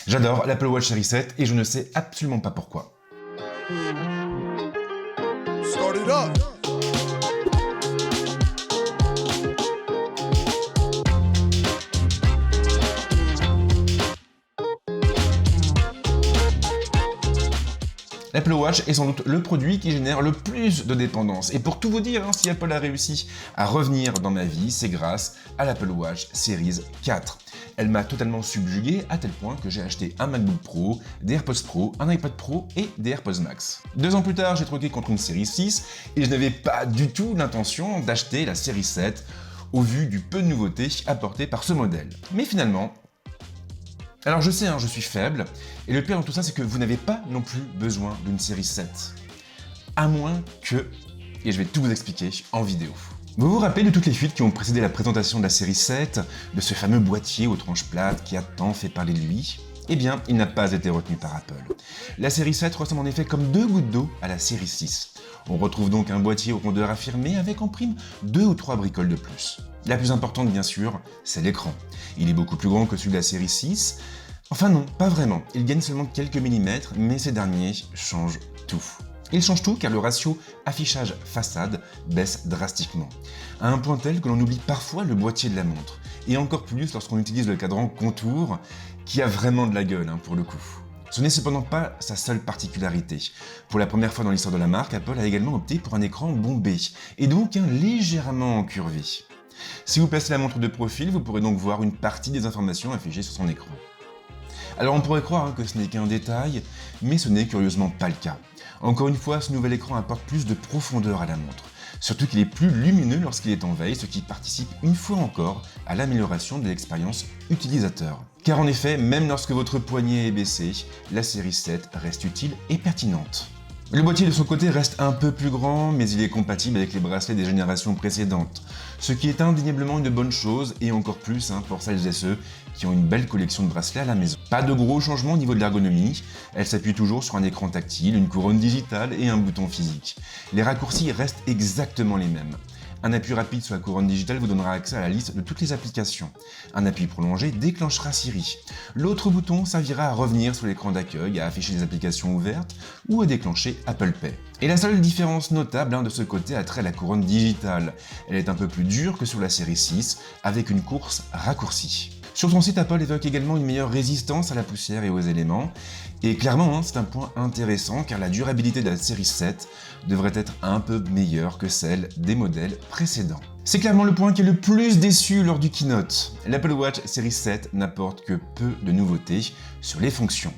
J'adore l'Apple Watch Series 7 et je ne sais absolument pas pourquoi. Start it up. L'Apple Watch est sans doute le produit qui génère le plus de dépendance. Et pour tout vous dire, si Apple a réussi à revenir dans ma vie, c'est grâce à l'Apple Watch Series 4. Elle m'a totalement subjugué à tel point que j'ai acheté un MacBook Pro, des AirPods Pro, un iPad Pro et des AirPods Max. 2 ans plus tard, j'ai troqué contre une Series 6 et je n'avais pas du tout l'intention d'acheter la Series 7 au vu du peu de nouveautés apportées par ce modèle. Mais finalement, alors je sais, je suis faible, et le pire dans tout ça, c'est que vous n'avez pas non plus besoin d'une série 7. À moins que, et je vais tout vous expliquer en vidéo. Vous vous rappelez de toutes les fuites qui ont précédé la présentation de la série 7, de ce fameux boîtier aux tranches plates qui a tant fait parler de lui? Eh bien, il n'a pas été retenu par Apple. La série 7 ressemble en effet comme 2 gouttes d'eau à la série 6. On retrouve donc un boîtier aux rondeurs affirmées avec en prime 2 ou 3 bricoles de plus. La plus importante bien sûr, c'est l'écran. Il est beaucoup plus grand que celui de la série 6. Enfin non, pas vraiment. Il gagne seulement quelques millimètres, mais ces derniers changent tout. Ils changent tout car le ratio affichage-façade baisse drastiquement, à un point tel que l'on oublie parfois le boîtier de la montre, et encore plus lorsqu'on utilise le cadran contour, qui a vraiment de la gueule pour le coup. Ce n'est cependant pas sa seule particularité. Pour la première fois dans l'histoire de la marque, Apple a également opté pour un écran bombé, et donc légèrement encurvé. Si vous placez la montre de profil, vous pourrez donc voir une partie des informations affichées sur son écran. Alors on pourrait croire que ce n'est qu'un détail, mais ce n'est curieusement pas le cas. Encore une fois, ce nouvel écran apporte plus de profondeur à la montre, surtout qu'il est plus lumineux lorsqu'il est en veille, ce qui participe une fois encore à l'amélioration de l'expérience utilisateur. Car en effet, même lorsque votre poignet est baissé, la série 7 reste utile et pertinente. Le boîtier de son côté reste un peu plus grand, mais il est compatible avec les bracelets des générations précédentes, ce qui est indéniablement une bonne chose, et encore plus pour celles et ceux qui ont une belle collection de bracelets à la maison. Pas de gros changements au niveau de l'ergonomie, elle s'appuie toujours sur un écran tactile, une couronne digitale et un bouton physique. Les raccourcis restent exactement les mêmes. Un appui rapide sur la couronne digitale vous donnera accès à la liste de toutes les applications. Un appui prolongé déclenchera Siri. L'autre bouton servira à revenir sur l'écran d'accueil, à afficher des applications ouvertes ou à déclencher Apple Pay. Et la seule différence notable de ce côté a trait à la couronne digitale. Elle est un peu plus dure que sur la série 6, avec une course raccourcie. Sur son site, Apple évoque également une meilleure résistance à la poussière et aux éléments. Et clairement, c'est un point intéressant car la durabilité de la série 7 devrait être un peu meilleure que celle des modèles précédents. C'est clairement le point qui est le plus déçu lors du keynote. L'Apple Watch Series 7 n'apporte que peu de nouveautés sur les fonctions.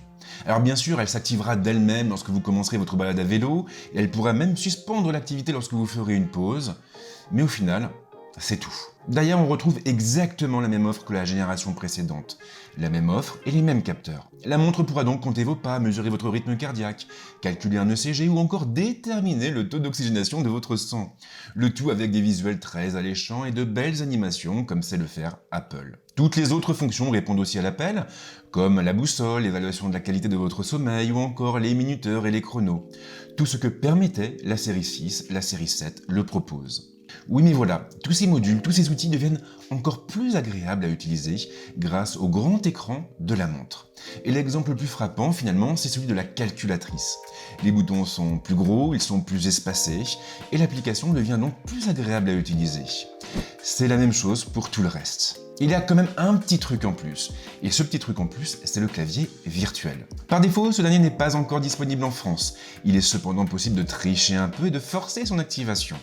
Alors bien sûr, elle s'activera d'elle-même lorsque vous commencerez votre balade à vélo, et elle pourra même suspendre l'activité lorsque vous ferez une pause, mais au final, c'est tout. D'ailleurs, on retrouve exactement la même offre que la génération précédente. La même offre et les mêmes capteurs. La montre pourra donc compter vos pas, mesurer votre rythme cardiaque, calculer un ECG ou encore déterminer le taux d'oxygénation de votre sang. Le tout avec des visuels très alléchants et de belles animations comme sait le faire Apple. Toutes les autres fonctions répondent aussi à l'appel, comme la boussole, l'évaluation de la qualité de votre sommeil ou encore les minuteurs et les chronos. Tout ce que permettait la série 6, la série 7 le propose. Oui mais voilà, tous ces modules, tous ces outils deviennent encore plus agréables à utiliser grâce au grand écran de la montre. Et l'exemple le plus frappant finalement, c'est celui de la calculatrice. Les boutons sont plus gros, ils sont plus espacés, et l'application devient donc plus agréable à utiliser. C'est la même chose pour tout le reste. Il y a quand même un petit truc en plus, et ce petit truc en plus, c'est le clavier virtuel. Par défaut, ce dernier n'est pas encore disponible en France. Il est cependant possible de tricher un peu et de forcer son activation.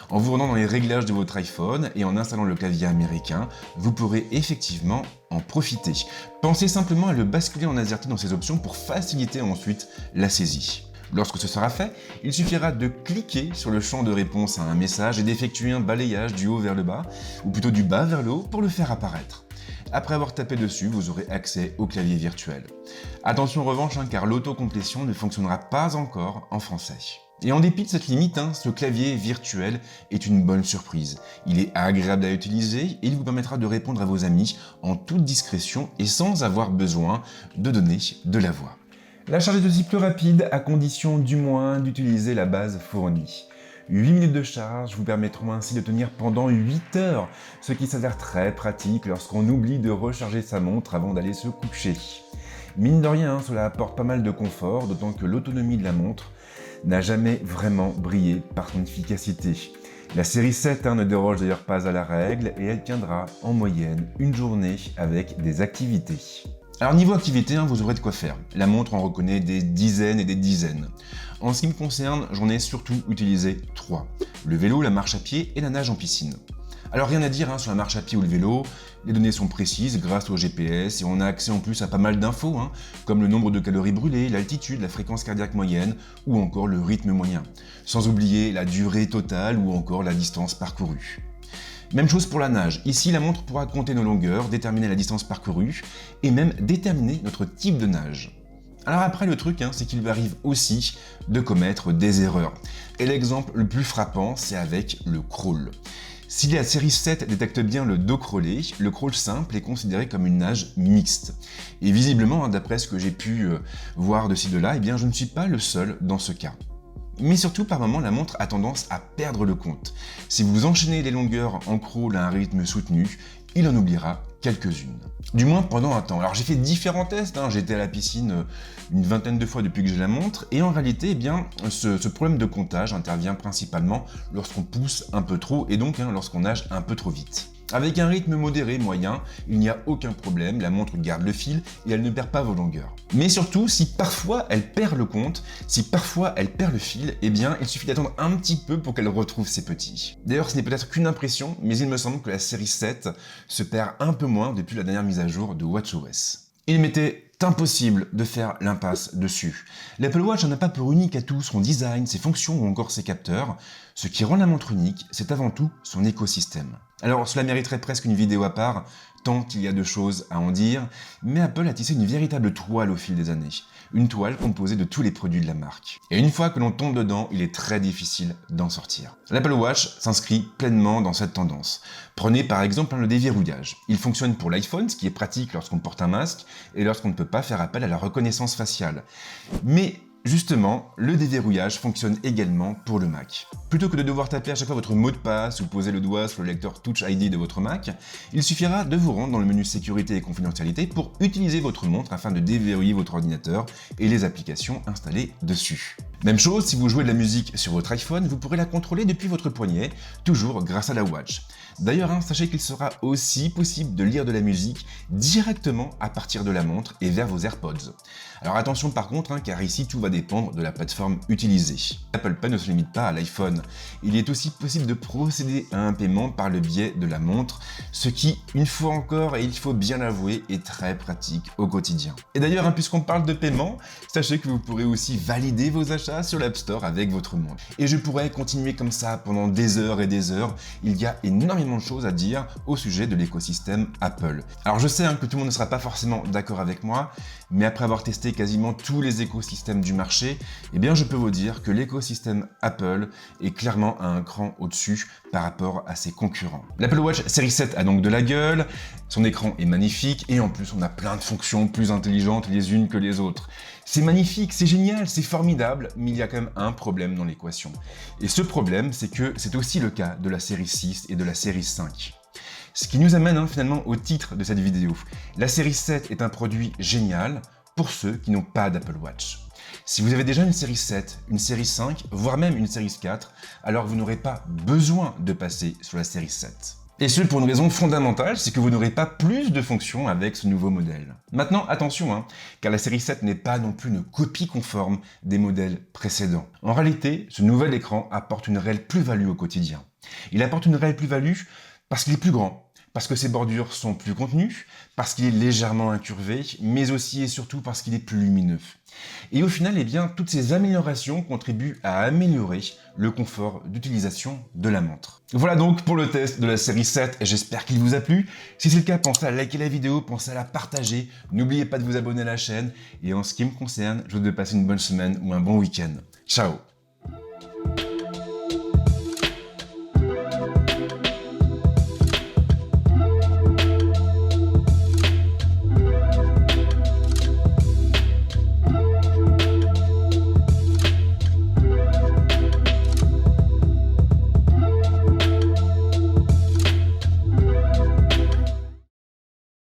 En vous rendant dans les réglages de votre iPhone et en installant le clavier américain, vous pourrez effectivement en profiter. Pensez simplement à le basculer en AZERTY dans ses options pour faciliter ensuite la saisie. Lorsque ce sera fait, il suffira de cliquer sur le champ de réponse à un message et d'effectuer un balayage du haut vers le bas, ou plutôt du bas vers le haut pour le faire apparaître. Après avoir tapé dessus, vous aurez accès au clavier virtuel. Attention en revanche, car l'autocomplétion ne fonctionnera pas encore en français. Et en dépit de cette limite, ce clavier virtuel est une bonne surprise. Il est agréable à utiliser et il vous permettra de répondre à vos amis en toute discrétion et sans avoir besoin de donner de la voix. La charge est aussi plus rapide, à condition du moins d'utiliser la base fournie. 8 minutes de charge vous permettront ainsi de tenir pendant 8 heures, ce qui s'avère très pratique lorsqu'on oublie de recharger sa montre avant d'aller se coucher. Mine de rien, hein, cela apporte pas mal de confort, d'autant que l'autonomie de la montre n'a jamais vraiment brillé par son efficacité. La série 7 ne déroge d'ailleurs pas à la règle et elle tiendra en moyenne une journée avec des activités. Alors niveau activité, vous aurez de quoi faire. La montre en reconnaît des dizaines et des dizaines. En ce qui me concerne, j'en ai surtout utilisé 3. Le vélo, la marche à pied et la nage en piscine. Alors rien à dire sur la marche à pied ou le vélo, les données sont précises grâce au GPS et on a accès en plus à pas mal d'infos, comme le nombre de calories brûlées, l'altitude, la fréquence cardiaque moyenne ou encore le rythme moyen. Sans oublier la durée totale ou encore la distance parcourue. Même chose pour la nage. Ici, la montre pourra compter nos longueurs, déterminer la distance parcourue et même déterminer notre type de nage. Alors après, le truc, c'est qu'il lui arrive aussi de commettre des erreurs. Et l'exemple le plus frappant, c'est avec le crawl. Si la série 7 détecte bien le dos crawlé, le crawl simple est considéré comme une nage mixte. Et visiblement, d'après ce que j'ai pu voir de ci de là, je ne suis pas le seul dans ce cas. Mais surtout, par moments, la montre a tendance à perdre le compte. Si vous enchaînez les longueurs en crawl à un rythme soutenu, il en oubliera quelques-unes. Du moins pendant un temps. Alors j'ai fait différents tests, j'ai été à la piscine une vingtaine de fois depuis que j'ai la montre, et en réalité, ce problème de comptage intervient principalement lorsqu'on pousse un peu trop, et donc lorsqu'on nage un peu trop vite. Avec un rythme modéré, moyen, il n'y a aucun problème, la montre garde le fil et elle ne perd pas vos longueurs. Mais surtout, si parfois elle perd le compte, si parfois elle perd le fil, il suffit d'attendre un petit peu pour qu'elle retrouve ses petits. D'ailleurs, ce n'est peut-être qu'une impression, mais il me semble que la série 7 se perd un peu moins depuis la dernière mise à jour de WatchOS. Il m'était impossible de faire l'impasse dessus. L'Apple Watch n'a pas pour unique atout son design, ses fonctions ou encore ses capteurs. Ce qui rend la montre unique, c'est avant tout son écosystème. Alors cela mériterait presque une vidéo à part, tant il y a de choses à en dire, mais Apple a tissé une véritable toile au fil des années. Une toile composée de tous les produits de la marque. Et une fois que l'on tombe dedans, il est très difficile d'en sortir. L'Apple Watch s'inscrit pleinement dans cette tendance. Prenez par exemple le déverrouillage. Il fonctionne pour l'iPhone, ce qui est pratique lorsqu'on porte un masque et lorsqu'on ne peut pas faire appel à la reconnaissance faciale. Mais justement, le déverrouillage fonctionne également pour le Mac. Plutôt que de devoir taper à chaque fois votre mot de passe ou poser le doigt sur le lecteur Touch ID de votre Mac, il suffira de vous rendre dans le menu sécurité et confidentialité pour utiliser votre montre afin de déverrouiller votre ordinateur et les applications installées dessus. Même chose, si vous jouez de la musique sur votre iPhone, vous pourrez la contrôler depuis votre poignet, toujours grâce à la Watch. D'ailleurs, sachez qu'il sera aussi possible de lire de la musique directement à partir de la montre et vers vos AirPods. Alors attention par contre, car ici tout va dépendre de la plateforme utilisée. Apple Pay ne se limite pas à l'iPhone. Il est aussi possible de procéder à un paiement par le biais de la montre, ce qui, une fois encore, et il faut bien l'avouer, est très pratique au quotidien. Et d'ailleurs, puisqu'on parle de paiement, sachez que vous pourrez aussi valider vos achats sur l'App Store avec votre montre. Et je pourrais continuer comme ça pendant des heures et des heures. Il y a énormément de choses à dire au sujet de l'écosystème Apple. Alors je sais que tout le monde ne sera pas forcément d'accord avec moi, mais après avoir testé quasiment tous les écosystèmes du marché, je peux vous dire que l'écosystème Apple est clairement à un cran au-dessus par rapport à ses concurrents. L'Apple Watch Series 7 a donc de la gueule, son écran est magnifique et en plus on a plein de fonctions plus intelligentes les unes que les autres. C'est magnifique, c'est génial, c'est formidable, mais il y a quand même un problème dans l'équation. Et ce problème, c'est que c'est aussi le cas de la série 6 et de la série 5. Ce qui nous amène finalement au titre de cette vidéo. La série 7 est un produit génial pour ceux qui n'ont pas d'Apple Watch. Si vous avez déjà une série 7, une série 5, voire même une série 4, alors vous n'aurez pas besoin de passer sur la série 7. Et ce pour une raison fondamentale, c'est que vous n'aurez pas plus de fonctions avec ce nouveau modèle. Maintenant, attention, car la série 7 n'est pas non plus une copie conforme des modèles précédents. En réalité, ce nouvel écran apporte une réelle plus-value au quotidien. Il apporte une réelle plus-value parce qu'il est plus grand, parce que ses bordures sont plus contenues, parce qu'il est légèrement incurvé, mais aussi et surtout parce qu'il est plus lumineux. Et au final, toutes ces améliorations contribuent à améliorer le confort d'utilisation de la montre. Voilà donc pour le test de la série 7, et j'espère qu'il vous a plu. Si c'est le cas, pensez à liker la vidéo, pensez à la partager, n'oubliez pas de vous abonner à la chaîne, et en ce qui me concerne, je vous souhaite de passer une bonne semaine ou un bon week-end. Ciao!